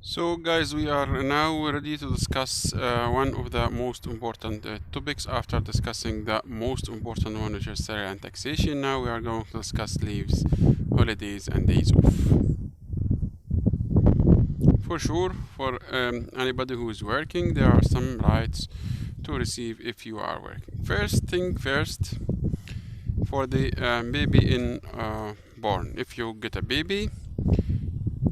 So guys, we are now ready to discuss one of the most important topics after discussing the most important one, which is salary and taxation. Now we are going to discuss leaves, holidays and days off. For sure, for anybody who is working, there are some rights to receive if you are working. First thing first, for the baby in born, if you get a baby,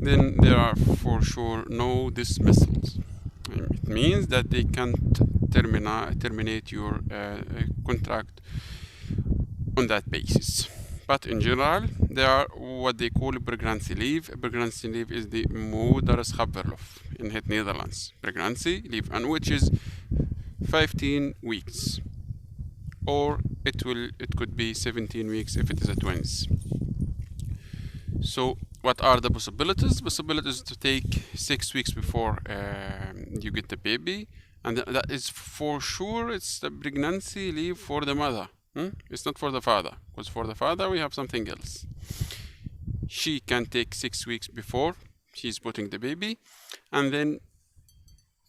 then there are for sure no dismissals. It means that they can't terminate your contract on that basis. But in general, there are what they call pregnancy leave. Pregnancy leave is the moederschapverlof in het Netherlands. Pregnancy leave, and which is 15 weeks, or it could be 17 weeks if it is a twins. So what are the possibilities? Possibilities to take 6 weeks before you get the baby, and that is for sure it's the pregnancy leave for the mother. It's not for the father, because for the father we have something else. She can take 6 weeks before she's putting the baby, and then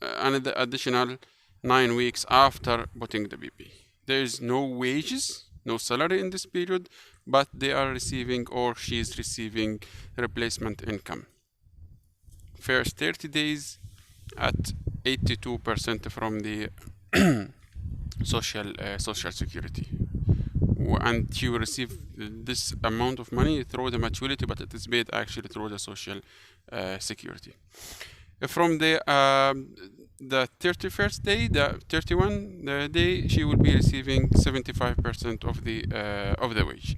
another additional 9 weeks after putting the baby. There is no wages, no salary in this period, but they are receiving, or she is receiving, replacement income. First 30 days at 82% from the social security, and she will receive this amount of money through the maturity, but it is paid actually through the social security. From the 31st day, the 31 day, she will be receiving 75% of the wage,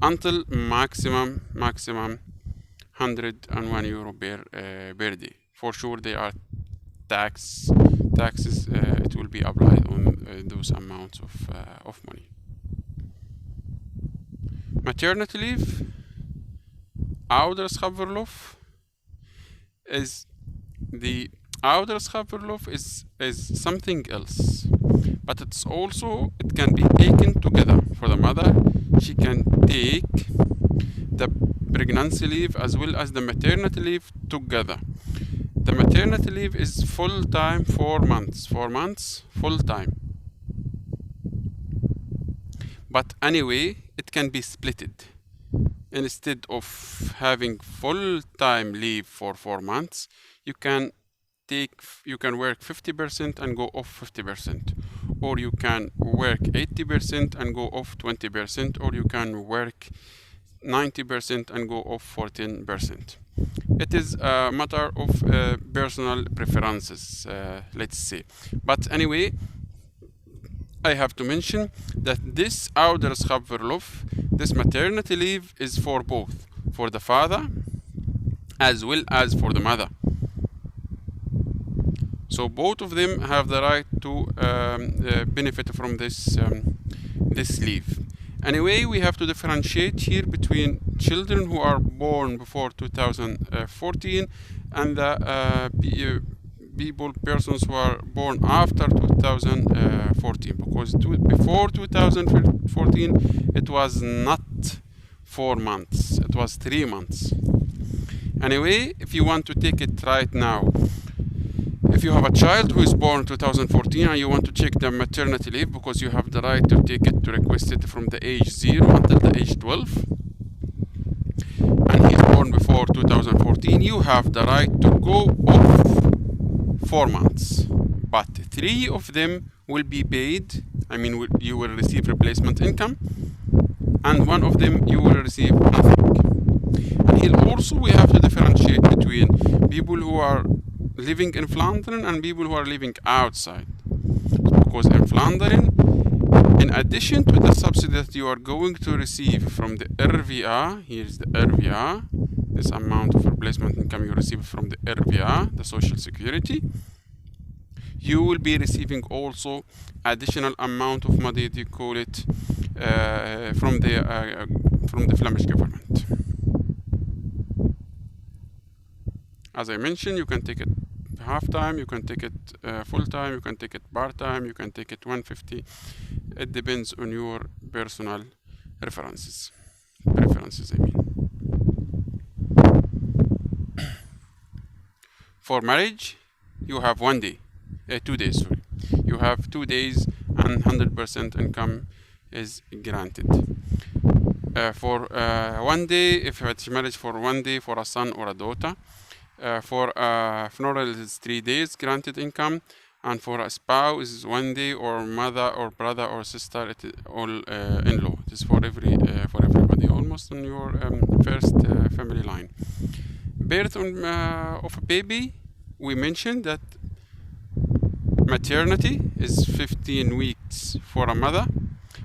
until maximum 101 euro per day. For sure, they are taxes. It will be applied on those amounts of money. Maternity leave, ouderschapverlof, is the ouderschapverlof is something else, but it can be taken together. For the mother, she can take the pregnancy leave as well as the maternity leave together. The maternity leave is full time, 4 months, full time. But anyway, it can be splitted. Instead of having full time leave for 4 months, you can work 50% and go off 50%, or you can work 80% and go off 20%, or you can work 90% and go off 14%. It is a matter of personal preferences, let's say. But anyway, I have to mention that this ouderschapverlof, this maternity leave, is for both, for the father as well as for the mother. So both of them have the right to benefit from this leave. Anyway, we have to differentiate here between children who are born before 2014 and the persons who are born after 2014, because before 2014 it was not 4 months, it was 3 months. Anyway, if you want to take it right now, if you have a child who is born 2014 and you want to check the maternity leave, because you have the right to take it, to request it from the age 0 until the age 12, and he's born before 2014, you have the right to go off 4 months, but 3 of them will be paid. I mean, you will receive replacement income, and 1 of them you will receive nothing. And here also we have to differentiate between people who are living in Vlaanderen and people who are living outside, because in Vlaanderen, in addition to the subsidy that you are going to receive from the RVA, here's the RVA, this amount of replacement income you receive from the RVA, the social security, you will be receiving also additional amount of money, they call it, from the Flemish government. As I mentioned, you can take it half-time, you can take it full-time, you can take it part-time, you can take it 150. It depends on your personal preferences, For marriage, you have 1 day, 2 days, sorry. You have 2 days and 100% income is granted. For 1 day, if it's marriage for 1 day for a son or a daughter. For a funeral is 3 days granted income, and for a spouse is 1 day, or mother or brother or sister, it is all in-law. It is for everybody, almost on your first family line. Birth of a baby, we mentioned that maternity is 15 weeks for a mother,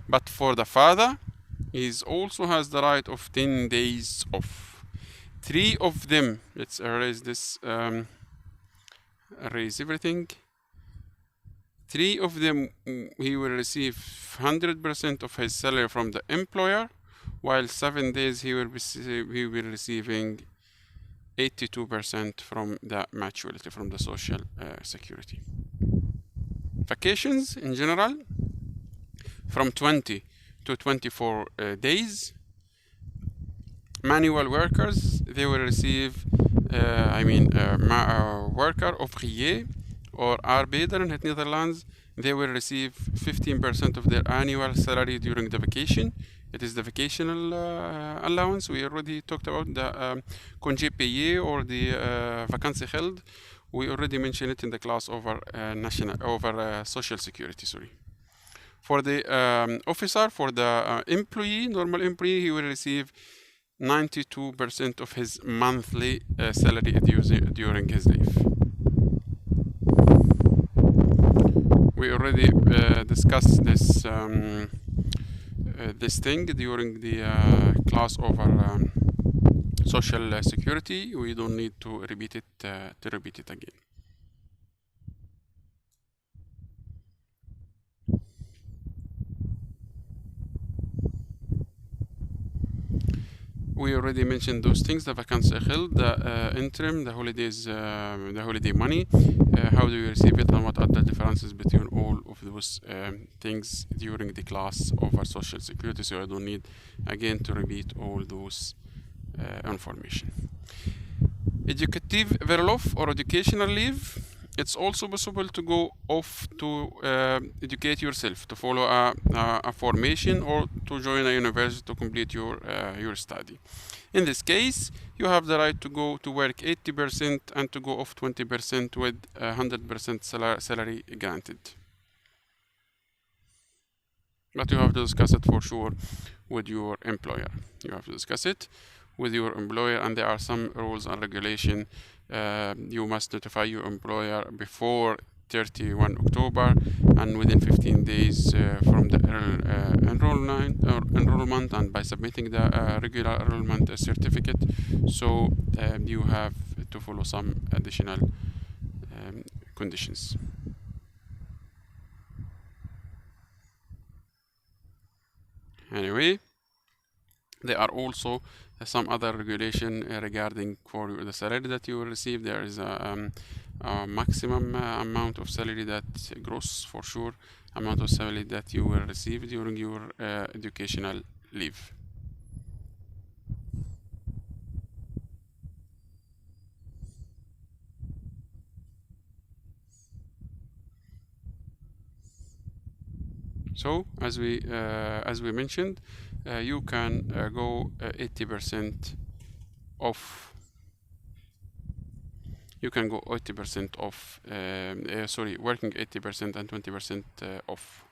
but for the father, he also has the right of 10 days off. 3 of them, let's erase this, erase everything. 3 of them, he will receive 100% of his salary from the employer, while 7 days he will receiving 82% from the mutuality, from the social security. Vacations in general, from 20 to 24 days. Manual workers, they will receive, worker ouvrier or arbeider in het Netherlands, they will receive 15% of their annual salary during the vacation. It is the vacational allowance. We already talked about the congé payé or the vakantiegeld. We already mentioned it in the class over social security. Sorry. For the officer, for the employee, normal employee, he will receive 92% of his monthly salary during his leave. We already discussed this thing during the class over social security. We don't need to repeat it again. We already mentioned those things: the vakantiegeld, the interim, the holidays, the holiday money. How do you receive it, and what are the differences between all of those things during the class over social security? So I don't need again to repeat all those information. Educative verlof or educational leave. It's also possible to go off to educate yourself, to follow a formation, or to join a university to complete your study. In this case, you have the right to go to work 80% and to go off 20% with 100% salary granted. But you have to discuss it for sure with your employer. You have to discuss it with your employer, and there are some rules and regulation. You must notify your employer before 31 October and within 15 days from the enrollment, and by submitting the regular enrollment certificate. So you have to follow some additional conditions. Anyway, there are also some other regulation regarding for the salary that you will receive. There is a maximum amount of salary, that gross for sure amount of salary that you will receive during your educational leave. So as we mentioned, you can go 80% off. You can go 80% off. Working 80% and 20% off.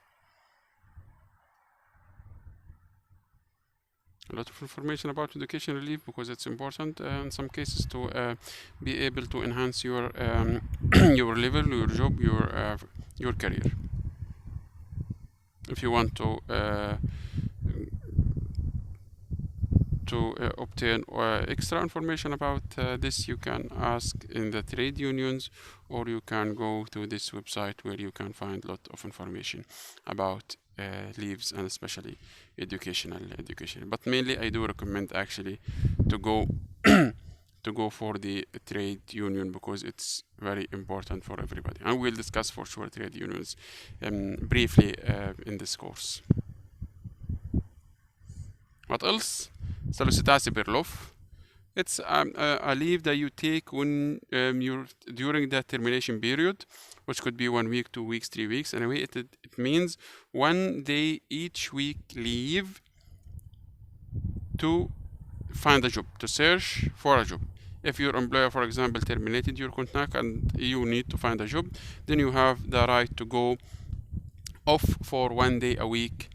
A lot of information about educational leave, because it's important in some cases to be able to enhance your your level, your job, your career. If you want to obtain extra information about this, you can ask in the trade unions, or you can go to this website where you can find a lot of information about leaves, and especially education. But mainly I do recommend actually to go to go for the trade union, because it's very important for everybody, and we'll discuss for sure trade unions briefly in this course. What else? Sollicitatie verlof. It's a leave that you take when you're during the termination period, which could be 1 week, 2 weeks, 3 weeks. Anyway, it means 1 day each week leave to find a job, to search for a job. If your employer, for example, terminated your contract and you need to find a job, then you have the right to go off for 1 day a week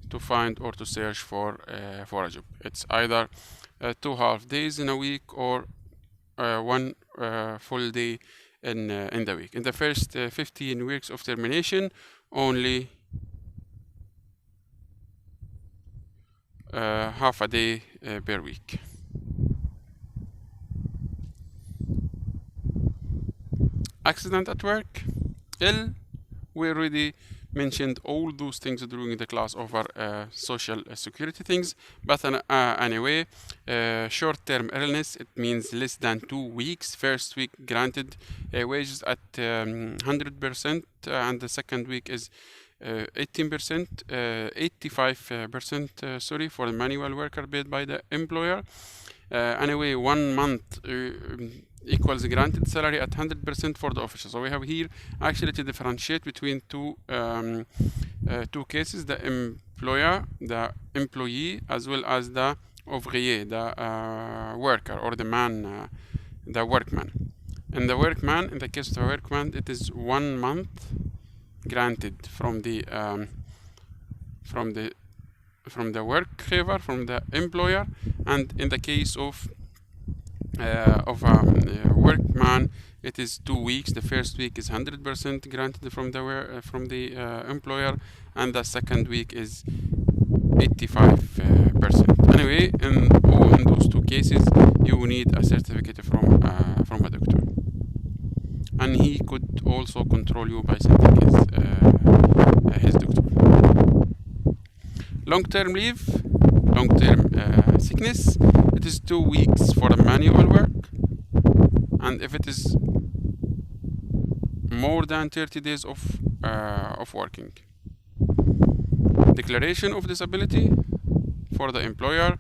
to find or to search for a job. It's either 2 half days in a week or 1 full day in the week. In the first 15 weeks of termination, only half a day per week. Accident at work. We already mentioned all those things during the class over social security things, but anyway, short-term illness, it means less than 2 weeks. First week granted wages at 100%, and the second week is 18%, 85%, sorry, for the manual worker paid by the employer. Anyway, 1 month equals granted salary at 100% for the official. So we have here actually to differentiate between two cases: the employer, the employee, as well as the ouvrier, the worker or the man, the workman. And the workman, in the case of the workman, it is 1 month granted from the workgiver, from the employer. And in the case of a workman, it is 2 weeks. The first week is 100% granted from the employer, and the second week is 85%. Anyway, in those two cases, you need a certificate from a doctor, and he could also control you by sending his doctor. Long-term leave, long-term sickness, it is 2 weeks for a manual work, and if it is more than 30 days of working. Declaration of disability for the employer,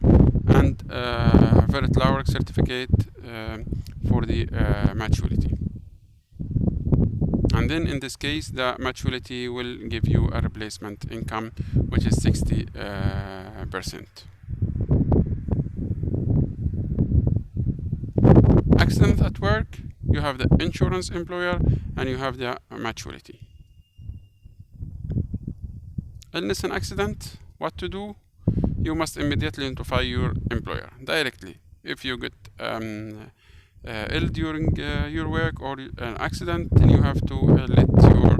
and Werk certificate for the maturity. And then in this case, the maturity will give you a replacement income, which is 60%. Accident at work, you have the insurance employer and you have the maturity. Illness and accident, what to do? You must immediately notify your employer directly. If you get ill during your work or an accident, then you have to let your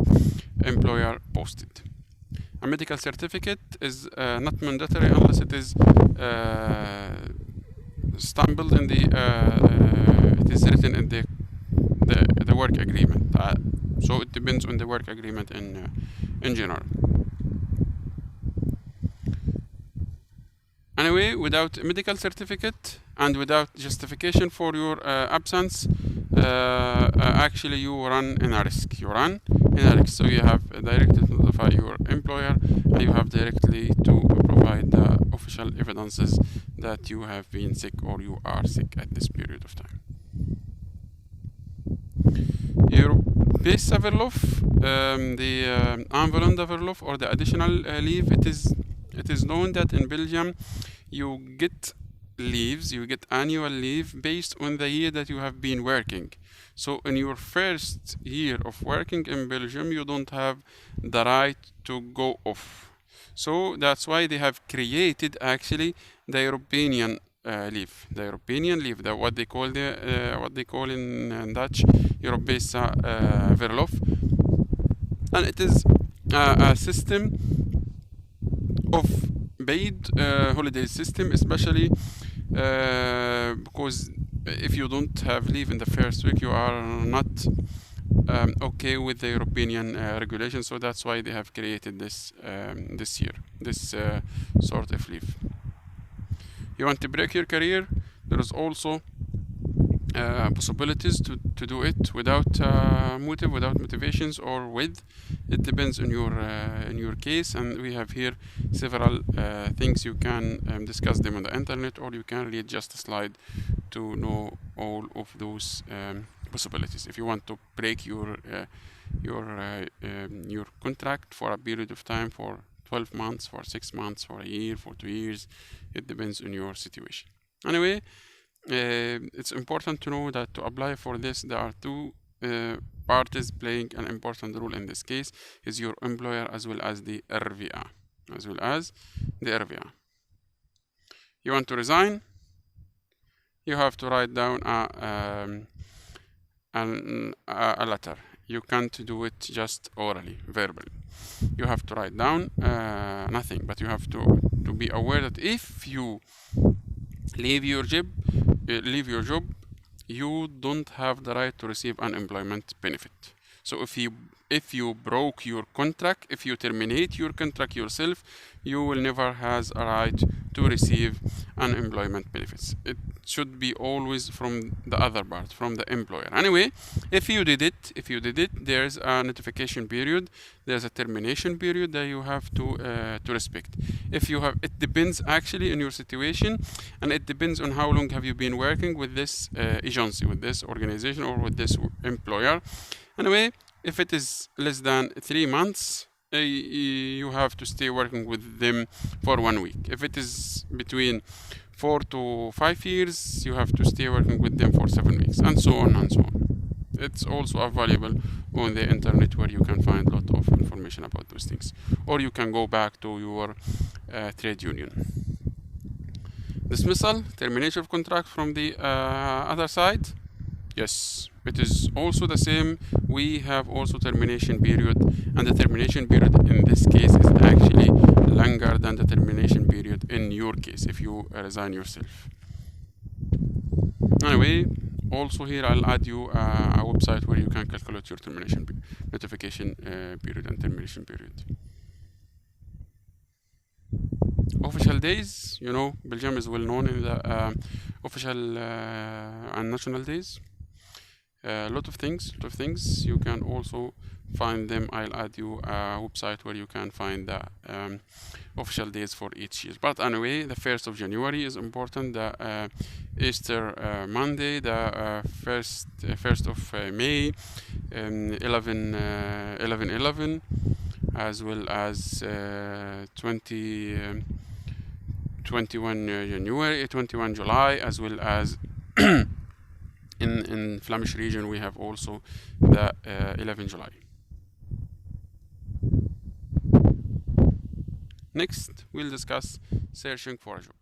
employer post it. A medical certificate is not mandatory unless it is stumbled in the it is written in the work agreement. So it depends on the work agreement in general. Anyway, without a medical certificate and without justification for your absence, actually you run in a risk. So you have directly to notify your employer, and you have directly to provide the official evidences that you have been sick or you are sick at this period of time. Europese verlof, the aanvullende verlof or the additional leave, it is known that in Belgium you get annual leave based on the year that you have been working. So in your first year of working in Belgium, you don't have the right to go off. So that's why they have created actually the European leave. The European leave, what they call in Dutch Europese verlof, and it is a system of paid holiday system, especially because if you don't have leave in the first week, you are not okay with the European regulations. So that's why they have created this sort of leave. You want to break your career? There is also possibilities to do it without without motivations, or with. It depends on your case, and we have here several things. You can discuss them on the internet, or you can read just a slide to know all of those possibilities. If you want to break your contract for a period of time, for 12 months, for 6 months, for a year, for 2 years, it depends on your situation. Anyway, it's important to know that to apply for this, there are two parties playing an important role in this case, is your employer as well as the RVA. You want to resign, you have to write down a letter. You can't do it just orally, verbally. You have to write down nothing, but you have to be aware that if you leave your job, you don't have the right to receive unemployment benefit. So if you broke your contract, if you terminate your contract yourself, you will never has a right to receive unemployment benefits. It should be always from the other part, from the employer. Anyway, if you did it, there's a notification period, there's a termination period that you have to respect. It depends actually on your situation, and it depends on how long have you been working with this agency, with this organization, or with this employer. Anyway, if it is less than 3 months, you have to stay working with them for 1 week. If it is between 4 to 5 years, you have to stay working with them for 7 weeks, and so on and so on. It's also available on the internet, where you can find a lot of information about those things, or you can go back to your trade union. Dismissal, termination of contract from the other side. Yes, it is also the same. We have also termination period, and the termination period in this case is actually longer than the termination period in your case if you resign yourself. Anyway, also here I'll add you a website where you can calculate your termination notification period and termination period. Official days, Belgium is well known in the official and national days. A lot of things. You can also find them. I'll add you a website where you can find the official days for each year. But anyway, the 1st of January is important. The Easter Monday, the 1st of May, 11/11, as well as 21 January, 21 July, as well as in Flemish region we have also the 11 July. Next, we'll discuss searching for a job.